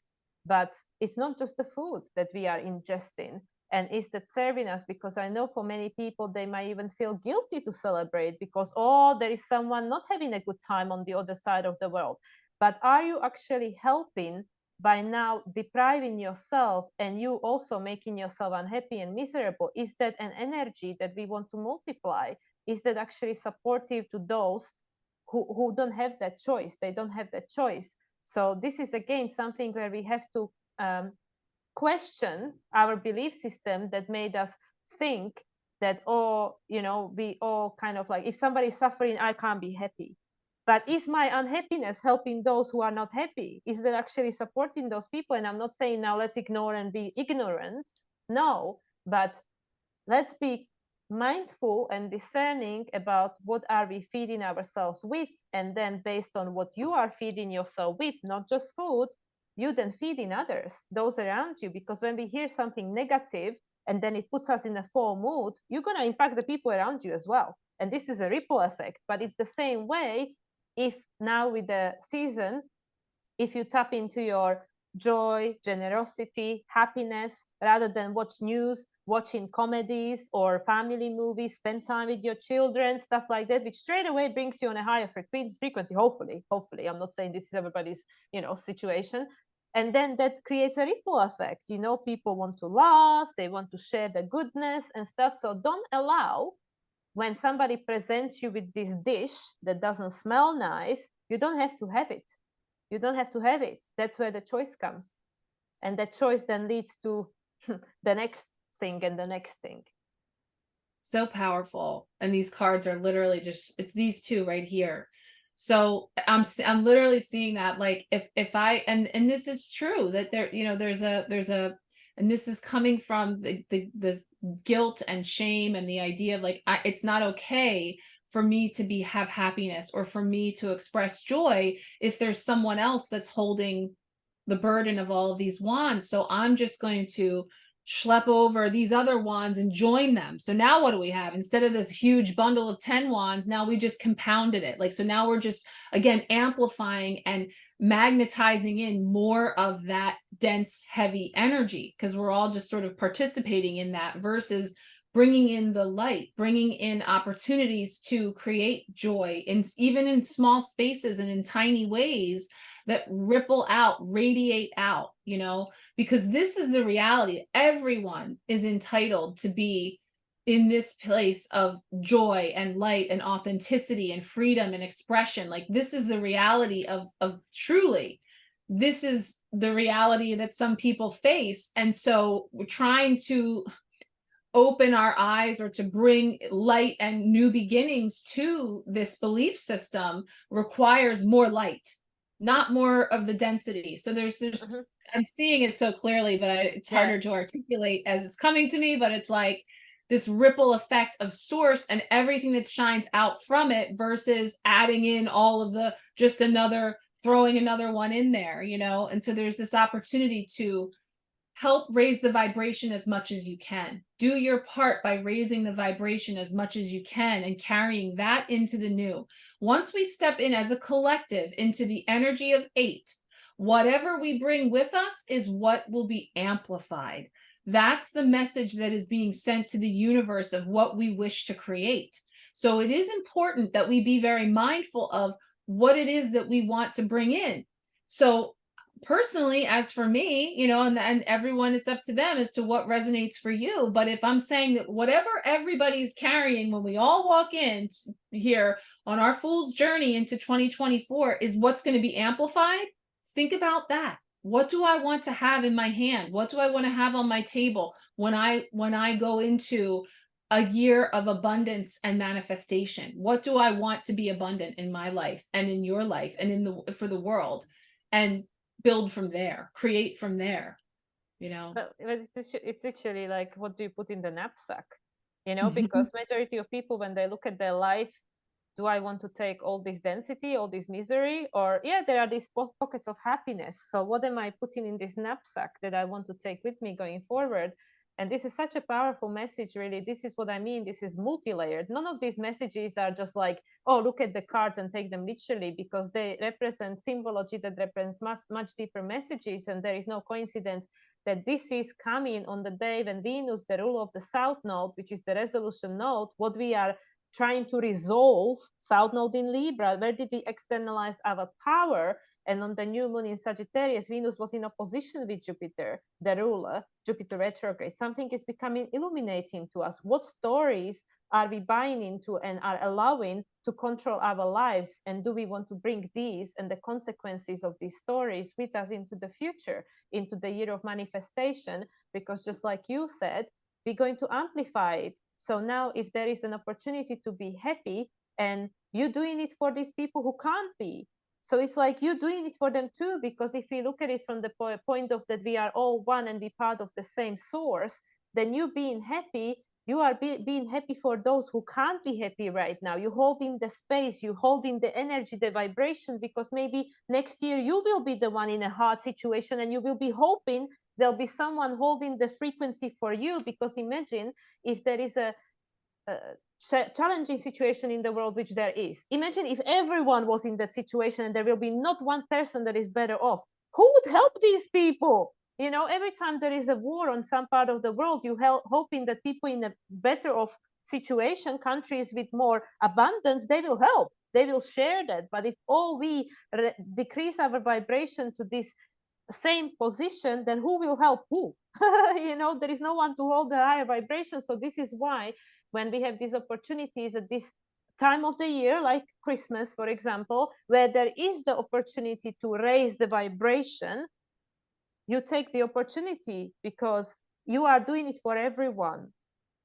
But it's not just the food that we are ingesting. And is that serving us? Because I know for many people, they might even feel guilty to celebrate because, oh, there is someone not having a good time on the other side of the world. But are you actually helping by now depriving yourself and you also making yourself unhappy and miserable? Is that an energy that we want to multiply? Is that actually supportive to those who don't have that choice? They don't have that choice. So this is again something where we have to question our belief system that made us think that, oh, you know, we all kind of like, if somebody's suffering, I can't be happy. But is my unhappiness helping those who are not happy? Is that actually supporting those people? And I'm not saying now let's ignore and be ignorant. No, but let's be mindful and discerning about what are we feeding ourselves with, and then based on what you are feeding yourself with, not just food, you then feed in others, those around you. Because when we hear something negative and then it puts us in a full mood, you're going to impact the people around you as well. And this is a ripple effect. But it's the same way if now with the season, if you tap into your joy, generosity, happiness, rather than watch news, watching comedies or family movies, spend time with your children, stuff like that, which straight away brings you on a higher frequency, hopefully. I'm not saying this is everybody's, you know, situation. And then that creates a ripple effect. You know, people want to laugh, they want to share the goodness and stuff. So don't allow, when somebody presents you with this dish that doesn't smell nice, you don't have to have it. You don't have to have it. That's where the choice comes. And that choice then leads to the next thing and the next thing. So powerful. And these cards are literally just, it's these two right here. So I'm literally seeing that, like, if I, and this is true, that there, you know, there's a, and this is coming from the guilt and shame and the idea of like, it's not okay for me to have happiness or for me to express joy if there's someone else that's holding the burden of all of these wands. So I'm just going to schlep over these other wands and join them. So now what do we have? Instead of this huge bundle of 10 wands, now we just compounded it. Like, so now we're just, again, amplifying and magnetizing in more of that dense, heavy energy, because we're all just sort of participating in that, versus bringing in the light, bringing in opportunities to create joy, even in small spaces and in tiny ways that ripple out, radiate out, you know, because this is the reality. Everyone is entitled to be in this place of joy and light and authenticity and freedom and expression. Like, this is the reality of truly, this is the reality that some people face. And so we're trying to open our eyes or to bring light and new beginnings to this belief system requires more light, not more of the density. So there's I'm seeing it so clearly, but it's harder to articulate as it's coming to me, but it's like this ripple effect of source and everything that shines out from it versus adding in all of the, just throwing another one in there, you know? And so there's this opportunity to help raise the vibration as much as you can. Do your part by raising the vibration as much as you can and carrying that into the new. Once we step in as a collective into the energy of 8, whatever we bring with us is what will be amplified. That's the message that is being sent to the universe of what we wish to create. So it is important that we be very mindful of what it is that we want to bring in. So personally, as for me, you know, and everyone, it's up to them as to what resonates for you. But if I'm saying that whatever everybody's carrying when we all walk in here on our fool's journey into 2024 is what's going to be amplified, think about that. What do I want to have in my hand? What do I want to have on my table when I go into a year of abundance and manifestation? What do I want to be abundant in my life and in your life and for the world? And build from there, create from there, you know. But it's literally like, what do you put in the knapsack? You know, because majority of people, when they look at their life, do I want to take all this density, all this misery, or there are these pockets of happiness. So what am I putting in this knapsack that I want to take with me going forward? And this is such a powerful message, really. This is what I mean. This is multi-layered. None of these messages are just like, oh, look at the cards and take them literally, because they represent symbology that represents much deeper messages. And there is no coincidence that this is coming on the day when Venus, the ruler of the South Node, which is the resolution node, what we are trying to resolve, South Node in Libra, where did we externalize our power? And on the new moon in Sagittarius, Venus was in opposition with Jupiter, the ruler, Jupiter retrograde. Something is becoming illuminating to us. What stories are we buying into and are allowing to control our lives? And do we want to bring these and the consequences of these stories with us into the future, into the year of manifestation? Because just like you said, we're going to amplify it. So now if there is an opportunity to be happy and you're doing it for these people who can't be, so it's like you're doing it for them too, because if we look at it from the point of that we are all one and we part of the same source, then you being happy, you are being happy for those who can't be happy right now. You're holding the space, you're holding the energy, the vibration, because maybe next year you will be the one in a hard situation and you will be hoping there'll be someone holding the frequency for you. Because imagine if there is a challenging situation in the world, which there is. Imagine if everyone was in that situation and there will be not one person that is better off. Who would help these people? You know, every time there is a war on some part of the world, you hoping that people in a better off situation, countries with more abundance, they will help. They will share that. But if all we decrease our vibration to this same position, then who will help who? You know, there is no one to hold the higher vibration. So this is why when we have these opportunities at this time of the year, like Christmas, for example, where there is the opportunity to raise the vibration, you take the opportunity because you are doing it for everyone.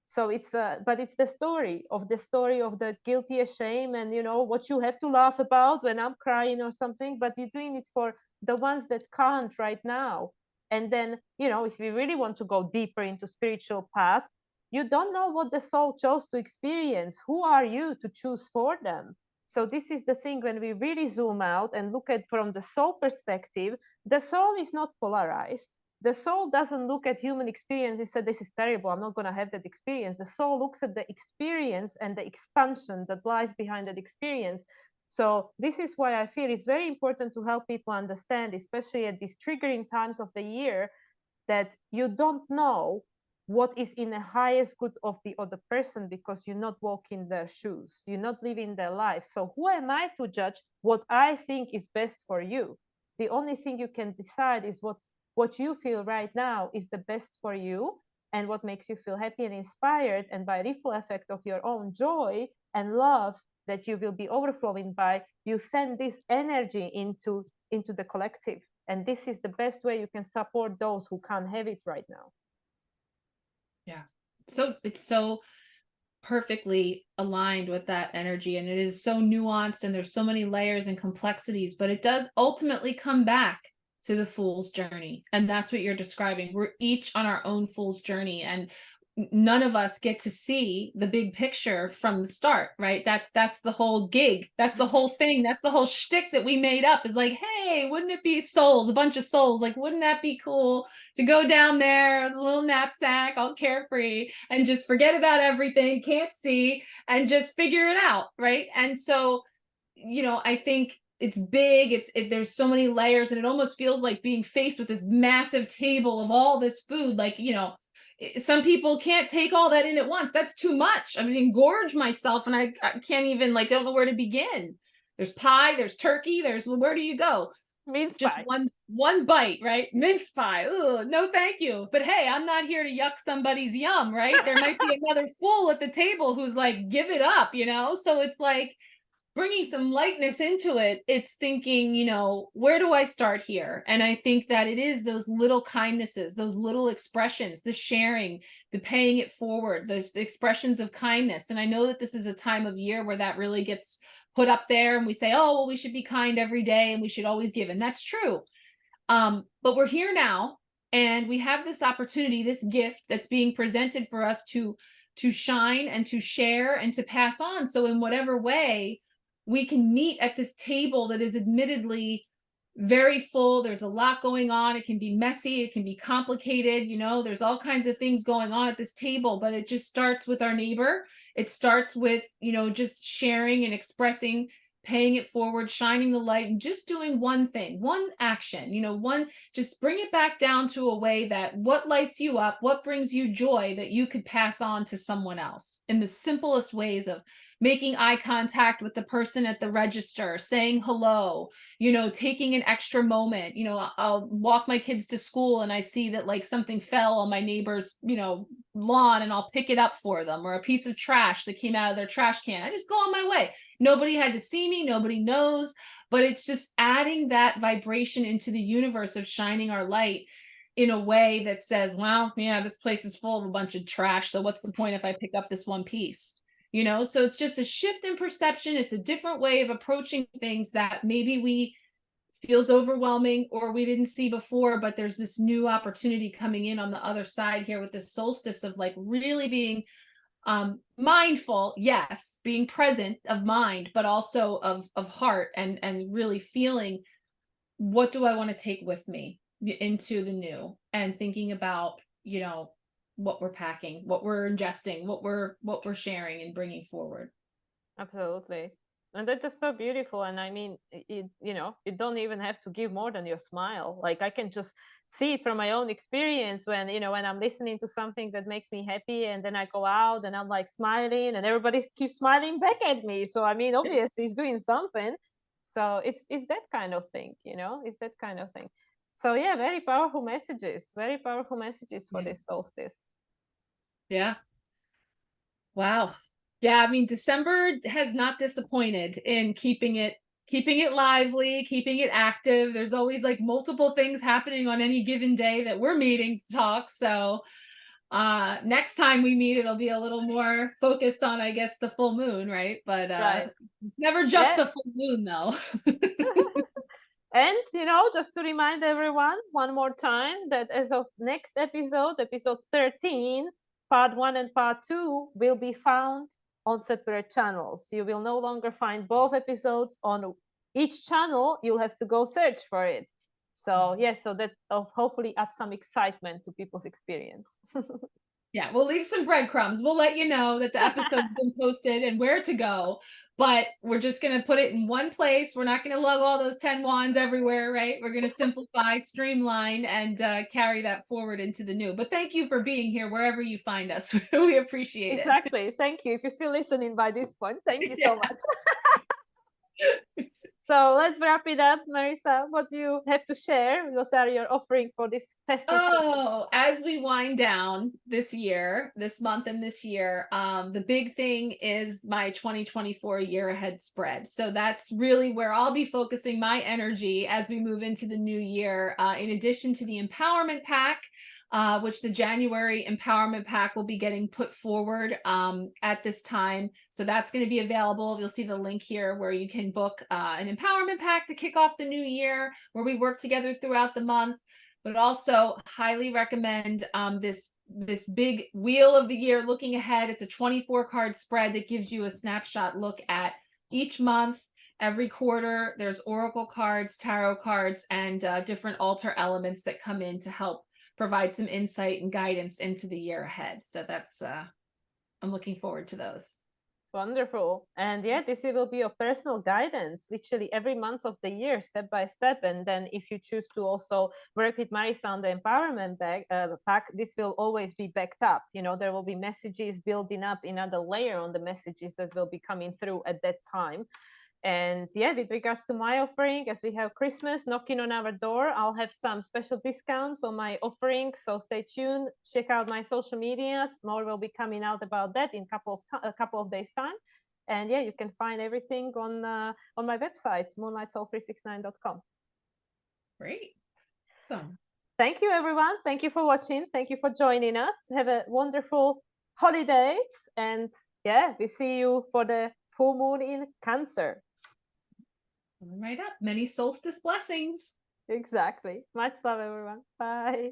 So it's but it's the story of the guilty as shame, and you know what you have to laugh about when I'm crying or something, but you're doing it for the ones that can't right now. And then, you know, if we really want to go deeper into spiritual path, you don't know what the soul chose to experience. Who are you to choose for them? So this is the thing, when we really zoom out and look at from the soul perspective, the soul is not polarized. The soul doesn't look at human experience and say, this is terrible, I'm not going to have that experience. The soul looks at the experience and the expansion that lies behind that experience. So this is why I feel it's very important to help people understand, especially at these triggering times of the year, that you don't know what is in the highest good of the other person, because you're not walking their shoes, you're not living their life. So who am I to judge what I think is best for you? The only thing you can decide is what you feel right now is the best for you and what makes you feel happy and inspired. And by ripple effect of your own joy and love that you will be overflowing by, you send this energy into the collective. And this is the best way you can support those who can't have it right now. Yeah. So it's so perfectly aligned with that energy, and it is so nuanced, and there's so many layers and complexities, but it does ultimately come back to the fool's journey. And that's what you're describing. We're each on our own fool's journey, and none of us get to see the big picture from the start, right? That's the whole gig. That's the whole thing. That's the whole shtick that we made up, is like, hey, wouldn't it be souls, a bunch of souls? Like, wouldn't that be cool to go down there, a little knapsack, all carefree, and just forget about everything, can't see, and just figure it out, right? And so, I think it's big. There's so many layers, and it almost feels like being faced with this massive table of all this food. Like, some people can't take all that in at once. That's too much. I mean, engorge myself, and I can't even, like, don't know where to begin. There's pie, there's turkey, where do you go? Mince just pie. one bite, right? Mince pie. Ooh, no, thank you. But hey, I'm not here to yuck somebody's yum, right? There might be another fool at the table who's like, give it up, So it's like bringing some lightness into it. It's thinking, where do I start here? And I think that it is those little kindnesses, those little expressions, the sharing, the paying it forward, those expressions of kindness. And I know that this is a time of year where that really gets put up there, and we say, oh, well, we should be kind every day and we should always give. And that's true. But we're here now, and we have this opportunity, this gift that's being presented for us to shine and to share and to pass on. So in whatever way we can meet at this table that is admittedly very full, there's a lot going on. It can be messy, it can be complicated, there's all kinds of things going on at this table, but it just starts with our neighbor. It starts with, just sharing and expressing, paying it forward, shining the light, and just doing one thing, one action, just bring it back down to a way that what lights you up, what brings you joy, that you could pass on to someone else in the simplest ways of making eye contact with the person at the register, saying hello, taking an extra moment. I'll walk my kids to school and I see that like something fell on my neighbor's, lawn, and I'll pick it up for them, or a piece of trash that came out of their trash can. I just go on my way. Nobody had to see me. Nobody knows, but it's just adding that vibration into the universe of shining our light in a way that says, well, yeah, this place is full of a bunch of trash. So what's the point if I pick up this one piece? So it's just a shift in perception. It's a different way of approaching things that maybe feels overwhelming or we didn't see before, but there's this new opportunity coming in on the other side here with this solstice of like really being mindful, yes, being present of mind, but also of heart, and really feeling, what do I want to take with me into the new, and thinking about, what we're packing, what we're ingesting, what we're sharing and bringing forward. Absolutely. And that's just so beautiful. And I mean, you don't even have to give more than your smile. Like, I can just see it from my own experience when, when I'm listening to something that makes me happy, and then I go out and I'm like smiling, and everybody keeps smiling back at me. So, I mean, obviously it's doing something. So it's that kind of thing, it's that kind of thing. So yeah, very powerful messages for this solstice. Yeah. Wow. Yeah, I mean, December has not disappointed in keeping it lively, keeping it active. There's always like multiple things happening on any given day that we're meeting to talk. So next time we meet, it'll be a little more focused on, I guess, the full moon, right? But right. It's never just a full moon, though. And, just to remind everyone one more time that as of next episode 13, part 1 and part 2 will be found on separate channels. You will no longer find both episodes on each channel. You'll have to go search for it. So, yes, so that hopefully add some excitement to people's experience. Yeah, we'll leave some breadcrumbs. We'll let you know that the episode's been posted and where to go, but we're just going to put it in one place. We're not going to lug all those 10 wands everywhere, right? We're going to simplify, streamline, and carry that forward into the new. But thank you for being here wherever you find us. We appreciate it. Exactly. Thank you. If you're still listening by this point, thank you so much. So let's wrap it up. Marisa, what do you have to share? What are your offering for this festive season? Oh, as we wind down this year, this month and this year, the big thing is my 2024 year ahead spread. So that's really where I'll be focusing my energy as we move into the new year. In addition to the empowerment pack, which the January empowerment pack will be getting put forward at this time. So that's going to be available. You'll see the link here where you can book an empowerment pack to kick off the new year, where we work together throughout the month. But also highly recommend this big wheel of the year looking ahead. It's a 24 card spread that gives you a snapshot look at each month. Every quarter, there's oracle cards, tarot cards, and different altar elements that come in to help provide some insight and guidance into the year ahead. So that's, I'm looking forward to those. Wonderful. And yeah, this will be your personal guidance, literally every month of the year, step by step. And then if you choose to also work with Marisa on the empowerment pack, this will always be backed up. You know, there will be messages building up, another layer on the messages that will be coming through at that time. And yeah, with regards to my offering, as we have Christmas knocking on our door, I'll have some special discounts on my offerings. So stay tuned, check out my social media. More will be coming out about that in a couple of days time. And yeah, you can find everything on my website, moonlightsoul369.com. Great. Awesome. Thank you, everyone. Thank you for watching. Thank you for joining us. Have a wonderful holidays. And yeah, we see you for the full moon in Cancer. Right up. Many solstice blessings. Exactly. Much love, everyone. Bye.